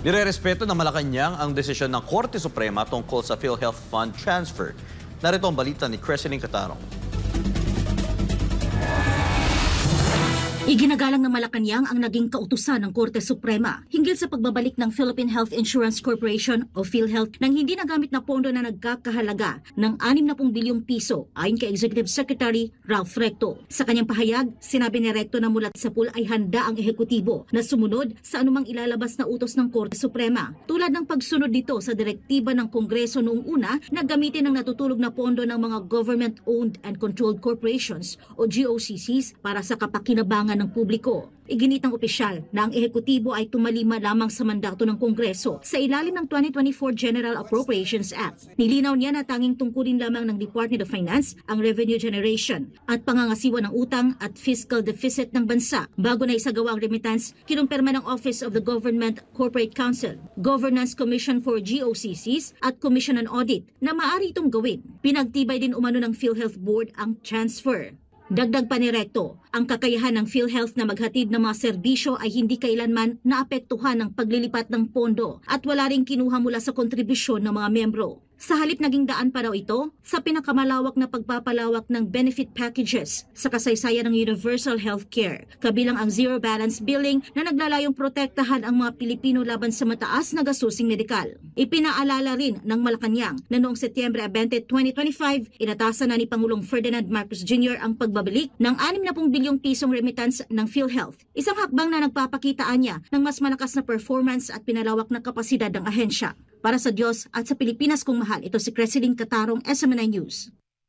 Nirerespeto ng Malacanang ang desisyon ng Korte Suprema tungkol sa PhilHealth Fund transfer. Narito ang balita ni Creseline Catarong. Iginagalang ng Malacanang ang naging kautusan ng Korte Suprema hinggil sa pagbabalik ng Philippine Health Insurance Corporation o PhilHealth ng hindi nagamit na pondo na nagkakahalaga ng 60 bilyong piso ayon kay Executive Secretary Ralph Recto. Sa kanyang pahayag, sinabi ni Recto na mula sa pool ay handa ang ehekutibo na sumunod sa anumang ilalabas na utos ng Korte Suprema, tulad ng pagsunod dito sa direktiba ng Kongreso noong una na gamitin ang natutulog na pondo ng mga government-owned and controlled corporations o GOCCs para sa kapakinabangan ng publiko. Iginit ng opisyal na ang ehekutibo ay tumalima lamang sa mandato ng Kongreso sa ilalim ng 2024 General Appropriations Act. Nilinaw niya na tanging tungkulin lamang ng Department of Finance ang revenue generation at pangangasiwa ng utang at fiscal deficit ng bansa. Bago na isagawa ang remittance, kinumpirma ng Office of the Government Corporate Council, Governance Commission for GOCCs at Commission on Audit na maaari itong gawin. Pinagtibay din umano ng PhilHealth Board ang transfer. Dagdag pa ni Recto, ang kakayahan ng PhilHealth na maghatid ng mga serbisyo ay hindi kailanman naapektuhan ng paglilipat ng pondo at wala ring kinuha mula sa kontribusyon ng mga miyembro. Sa halip naging daan pa raw ito sa pinakamalawak na pagpapalawak ng benefit packages sa kasaysayan ng universal healthcare, kabilang ang zero balance billing na naglalayong protektahan ang mga Pilipino laban sa mataas na gasusing medikal. Ipinaalala rin ng Malacanang na noong Setyembre 20, 2025, inatasan na ni Pangulong Ferdinand Marcos Jr. ang pagbabalik ng 60 bilyong pisong remittance ng PhilHealth. Isang hakbang na nagpapakitaan niya ng mas malakas na performance at pinalawak na kapasidad ng ahensya. Para sa Diyos at sa Pilipinas kong mahal, ito si Creseline Catarong, SMNI News.